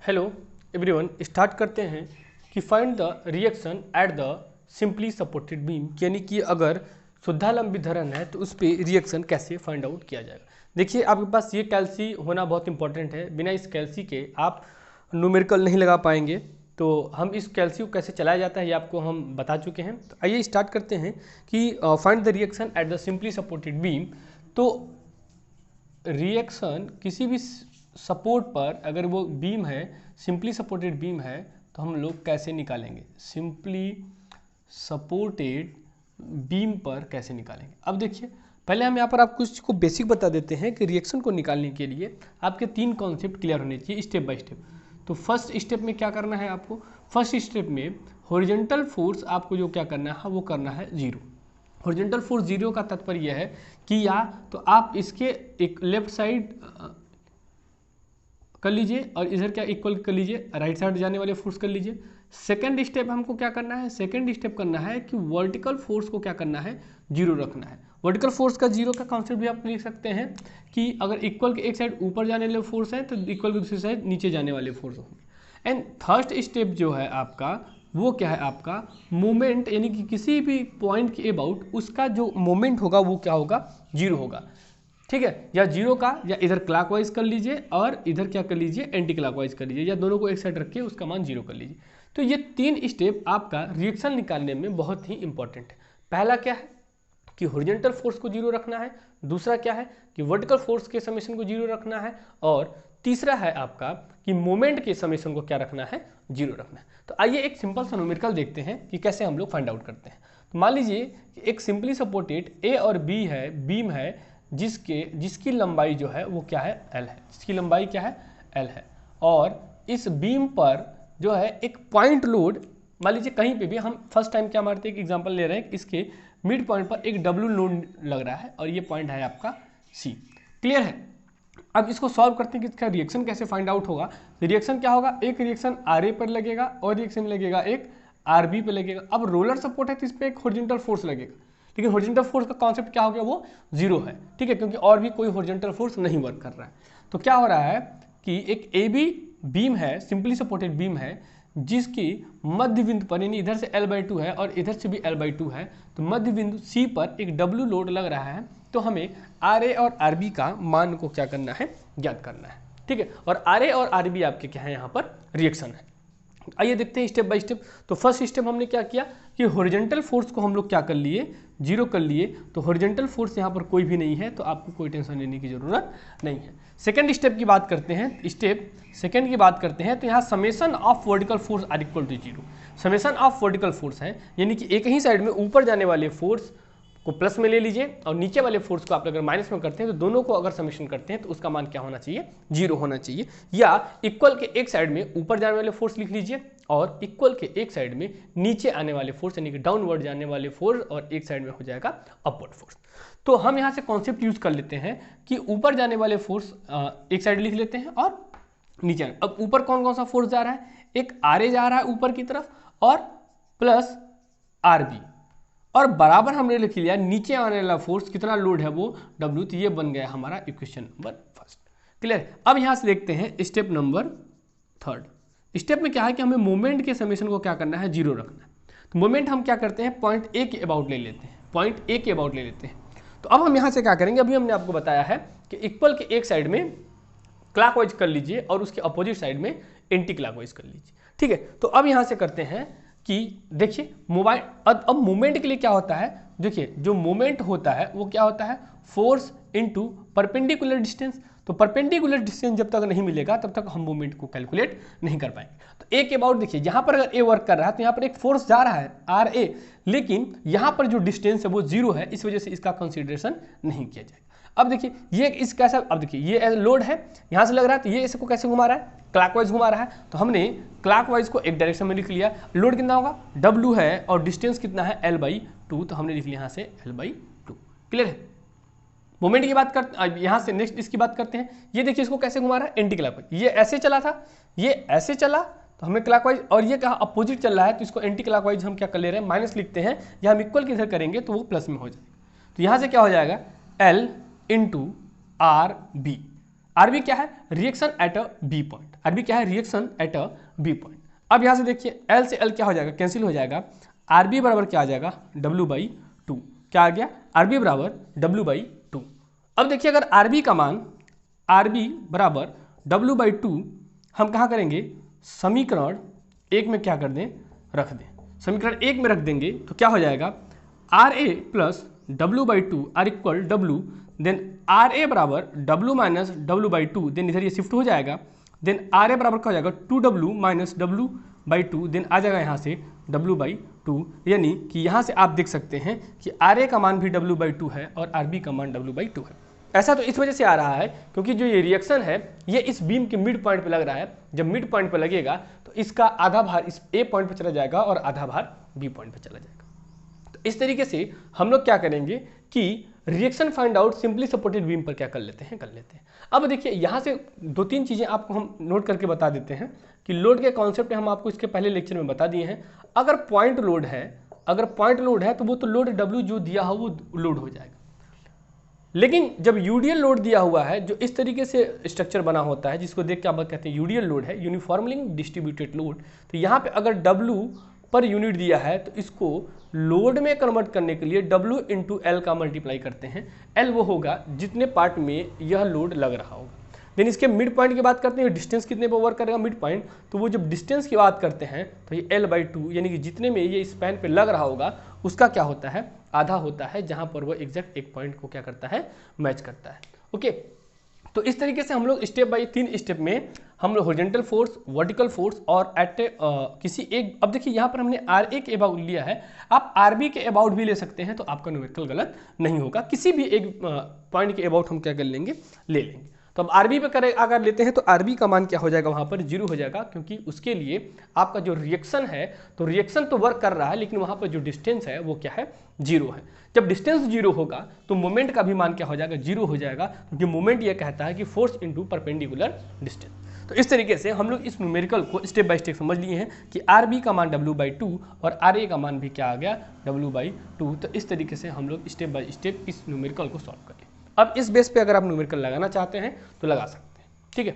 Hello everyone, start करते हैं कि find the reaction at the simply supported beam, यानी कि अगर शुद्धालंबी धरण है तो उस पर रिएक्शन कैसे फाइंड आउट किया जाएगा। देखिए, आपके पास ये कैल्सी होना बहुत इंपॉर्टेंट है। बिना इस कैल्सी के आप न्यूमेरिकल नहीं लगा पाएंगे। तो हम इस कैल्सी को कैसे चलाया जाता है ये आपको हम बता चुके हैं। तो आइए स्टार्ट करते हैं कि find the reaction at the simply supported beam. तो रिएक्शन किसी भी सपोर्ट पर, अगर वो बीम है, सिंपली सपोर्टेड बीम है, तो हम लोग कैसे निकालेंगे, सिंपली सपोर्टेड बीम पर कैसे निकालेंगे। अब देखिए, पहले हम यहाँ पर आपको इसको बेसिक बता देते हैं कि रिएक्शन को निकालने के लिए आपके 3 कॉन्सेप्ट क्लियर होने चाहिए स्टेप बाय स्टेप। तो फर्स्ट स्टेप में क्या करना है आपको, फर्स्ट स्टेप में हॉरिजॉन्टल फोर्स आपको जो क्या करना है वो करना है 0। हॉरिजॉन्टल फोर्स 0 का तात्पर्य यह है कि या तो आप इसके एक लेफ्ट साइड कर लीजिए और इधर क्या इक्वल कर लीजिए, राइट साइड जाने वाले फोर्स कर लीजिए। सेकंड स्टेप हमको क्या करना है, सेकंड स्टेप करना है कि वर्टिकल फोर्स को क्या करना है, 0 रखना है। वर्टिकल फोर्स का 0 का कॉन्सेप्ट भी आप लिख सकते हैं कि अगर इक्वल के एक साइड ऊपर जाने वाले फोर्स है तो इक्वल के दूसरी साइड नीचे जाने वाले फोर्स होंगे। एंड थर्ड स्टेप जो है आपका वो क्या है, आपका मोमेंट, यानी कि किसी भी पॉइंट के अबाउट उसका जो मोमेंट होगा वो क्या होगा, 0 होगा। ठीक है, या 0 का, या इधर क्लॉकवाइज कर लीजिए और इधर क्या कर लीजिए, एंटी क्लॉकवाइज कर लीजिए, या दोनों को एक साइड रख के उसका मान 0 कर लीजिए। तो ये 3 स्टेप आपका रिएक्शन निकालने में बहुत ही इंपॉर्टेंट है। पहला क्या है कि हॉरिजॉन्टल फोर्स को 0 रखना है, दूसरा क्या है कि वर्टिकल फोर्स के समेशन को 0 रखना है, और तीसरा है आपका कि मोमेंट के समेशन को क्या रखना है, 0 रखना है। तो आइए एक सिंपल सा न्यूमेरिकल देखते हैं कि कैसे हम लोग फाइंड आउट करते हैं। तो मान लीजिए कि एक सिंपली सपोर्टेड ए और बी है, बीम है, जिसकी लंबाई जो है वो क्या है, एल है। जिसकी लंबाई क्या है, एल है। और इस बीम पर जो है एक पॉइंट लोड, मान लीजिए कहीं पे भी, हम फर्स्ट टाइम क्या मारते हैं, एक एग्जांपल ले रहे हैं, इसके मिड पॉइंट पर एक डब्ल्यू लोड लग रहा है और ये पॉइंट है आपका सी। क्लियर है। अब इसको सॉल्व करते हैं कि इसका रिएक्शन कैसे फाइंड आउट होगा। रिएक्शन क्या होगा, एक रिएक्शन आर ए पर लगेगा और रिएक्शन लगेगा एक आर बी पर लगेगा। अब रोलर सपोर्ट है तो इस पर एक हॉरिजॉन्टल फोर्स लगेगा, लेकिन हॉरिजॉन्टल फोर्स का कॉन्सेप्ट क्या हो गया, वो 0 है। ठीक है, क्योंकि और भी कोई हॉरिजॉन्टल फोर्स नहीं वर्क कर रहा है। तो क्या हो रहा है कि एक ए बी बीम है, सिंपली सपोर्टेड बीम है, जिसकी मध्य बिंदु पर, यानी इधर से L/2 है और इधर से भी L/2 है, तो मध्य बिंदु C पर एक W लोड लग रहा है। तो हमें RA और RB का मान को क्या करना है, ज्ञात करना है। ठीक है, और RA और RB आपके क्या है, यहाँ पर रिएक्शन है। आइए देखते हैं स्टेप बाय स्टेप। तो फर्स्ट स्टेप हमने क्या किया कि हॉरिजॉन्टल फोर्स को हम लोग क्या कर लिए, 0 कर लिए। तो हॉरिजॉन्टल फोर्स यहाँ पर कोई भी नहीं है, तो आपको कोई टेंशन लेने की जरूरत नहीं है। सेकंड स्टेप की बात करते हैं, स्टेप सेकंड की बात करते हैं। तो यहाँ summation of vertical force are equal to 0। Summation of vertical force है, यानी कि एक ही साइड में ऊपर जाने वाले फोर्स को प्लस में ले लीजिए और नीचे वाले फोर्स को आप अगर माइनस में करते हैं तो दोनों को अगर समेशन करते हैं तो उसका मान क्या होना चाहिए, 0 होना चाहिए। या इक्वल के एक साइड में ऊपर जाने वाले फोर्स लिख लीजिए और इक्वल के एक साइड में नीचे आने वाले फोर्स, यानी कि डाउनवर्ड जाने वाले फोर्स, और एक साइड में हो जाएगा अपवर्ड फोर्स। तो हम यहाँ से कॉन्सेप्ट यूज कर लेते हैं कि ऊपर जाने वाले फोर्स एक साइड लिख लेते हैं और नीचे। अब ऊपर कौन कौन सा फोर्स जा रहा है, एक आर ए जा रहा है ऊपर की तरफ और प्लस आर बी, और बराबर हमने लिख लिया नीचे आने वाला फोर्स कितना लोड है, वो W। तो ये बन गया हमारा इक्वेशन नंबर फर्स्ट। क्लियर। अब यहां से देखते हैं स्टेप नंबर थर्ड। स्टेप में क्या है कि हमें मोमेंट के समेशन को क्या करना है, 0 रखना है। तो मोमेंट हम क्या करते हैं, पॉइंट ए के अबाउट ले लेते हैं, पॉइंट ए के अबाउट ले लेते हैं। तो अब हम यहां से क्या करेंगे, अभी हमने आपको बताया है कि इक्वल के एक साइड में क्लॉकवाइज कर लीजिए और उसके अपोजिट साइड में एंटी क्लॉकवाइज कर लीजिए। ठीक है, तो अब यहां से करते हैं कि देखिए मोबाइल, अब मोमेंट के लिए क्या होता है, देखिए जो मोमेंट होता है वो क्या होता है, फोर्स इनटू परपेंडिकुलर डिस्टेंस। तो परपेंडिकुलर डिस्टेंस जब तक नहीं मिलेगा तब तक हम मोमेंट को कैलकुलेट नहीं कर पाएंगे। तो ए के अबाउट देखिए, यहाँ पर अगर ए वर्क कर रहा है तो यहाँ पर एक फोर्स जा रहा है आर ए, लेकिन यहाँ पर जो डिस्टेंस है वो 0 है, इस वजह से इसका कंसिडरेशन नहीं किया जाएगा। अब देखिए ये इस कैसा, अब देखिए ये लोड है यहाँ से लग रहा है, तो ये इसको कैसे घुमा रहा है, क्लॉकवाइज घुमा रहा है। तो हमने क्लॉकवाइज को एक डायरेक्शन में लिख लिया। लोड कितना होगा, W है, और डिस्टेंस कितना है, L/2। तो हमने लिख लिया यहाँ से L/2। क्लियर है। मोमेंट की बात करते, यहाँ से नेक्स्ट इसकी बात करते हैं। ये देखिए इसको कैसे घुमा रहा है, एंटी क्लॉकवाइज। ये ऐसे चला था, ये ऐसे चला, तो हमें क्लॉकवाइज, और ये कहा अपोजिट चल रहा है, तो इसको एंटी क्लॉकवाइज हम क्या कर ले रहे हैं, माइनस लिखते हैं। या हम इक्वल किधर करेंगे तो वो प्लस में हो जाएगा। तो यहाँ से क्या हो जाएगा, L × RB। RB क्या है, reaction at a B point. RB क्या है, reaction at a B point. अब यहाँ से देखिए एल से एल क्या हो जाएगा, कैंसिल हो जाएगा, आरबी बराबर क्या आ जाएगा, W/2। क्या आ गया, आरबी बराबर W/2। अब देखिए अगर आरबी का मान, आरबी बराबर W/2 हम कहाँ करेंगे, समीकरण एक में क्या कर दें, रख दें। समीकरण एक में रख देंगे तो क्या हो जाएगा, RA प्लस W/2 are equal W, then RA बराबर W माइनस W/2, देन इधर ये शिफ्ट हो जाएगा, देन RA बराबर क्या हो जाएगा 2W माइनस W/2, देन आ जाएगा यहाँ से W/2, यानी कि यहाँ से आप देख सकते हैं कि RA का मान भी W/2 है और RB का मान W/2 है। ऐसा तो इस वजह से आ रहा है क्योंकि जो ये रिएक्शन है ये इस बीम के मिड पॉइंट पे लग रहा है। जब मिड पॉइंट पे लगेगा तो इसका आधा भार इस ए पॉइंट पे चला जाएगा और आधा भार बी पॉइंट पे चला जाएगा। तो इस तरीके से हम लोग क्या करेंगे कि reaction find out simply supported beam पर क्या कर लेते हैं। अब देखिए यहाँ से दो तीन चीज़ें आपको हम नोट करके बता देते हैं कि लोड के कॉन्सेप्ट हम आपको इसके पहले लेक्चर में बता दिए हैं। अगर पॉइंट लोड है तो वो तो लोड W जो दिया हो वो लोड हो जाएगा। लेकिन जब यूडीएल लोड दिया हुआ है, जो इस तरीके से स्ट्रक्चर बना होता है जिसको देख के आप कहते हैं यूडीएल लोड है, यूनिफॉर्मली डिस्ट्रीब्यूटेड लोड, तो यहाँ पे अगर W पर यूनिट दिया है तो इसको लोड में कन्वर्ट करने के लिए W इंटू एल का मल्टीप्लाई करते हैं। L वो होगा जितने पार्ट में यह लोड लग रहा होगा। देन इसके मिड पॉइंट की बात करते हैं, डिस्टेंस कितने पर वर्क करेगा मिड पॉइंट, तो वो जब डिस्टेंस की बात करते हैं तो ये L/2 यानी कि जितने में ये स्पैन पे लग रहा होगा उसका क्या होता है, आधा होता है, जहां पर वो एग्जैक्ट एक पॉइंट को क्या करता है, मैच करता है। ओके, तो इस तरीके से हम लोग स्टेप बाय 3 स्टेप में हम लोग हॉरिजॉन्टल फोर्स, वर्टिकल फोर्स और एट किसी एक, अब देखिए यहाँ पर हमने RA के अबाउट लिया है, आप RB के अबाउट भी ले सकते हैं तो आपका न्यूमेरिकल गलत नहीं होगा। किसी भी एक पॉइंट के अबाउट हम क्या कर लेंगे, ले लेंगे। तो अब RB पे करें अगर लेते हैं तो RB का मान क्या हो जाएगा, वहाँ पर 0 हो जाएगा, क्योंकि उसके लिए आपका जो रिएक्शन है तो रिएक्शन तो वर्क कर रहा है लेकिन वहाँ पर जो डिस्टेंस है वो क्या है, 0 है। जब डिस्टेंस 0 होगा तो मोमेंट का भी मान क्या हो जाएगा, 0 हो जाएगा, क्योंकि मोमेंट ये कहता है कि फोर्स इनटू परपेंडिकुलर डिस्टेंस। तो इस तरीके से हम लोग इस न्यूमेरिकल को स्टेप बाय स्टेप समझ लिए हैं कि RB का मान W/2 और RA का मान भी क्या आ गया, W/2। तो इस तरीके से हम लोग स्टेप बाय स्टेप इस न्यूमेरिकल को सॉल्व कर लिए। अब इस बेस पे अगर आप न्यूमेरिकल लगाना चाहते हैं तो लगा सकते हैं, ठीक है।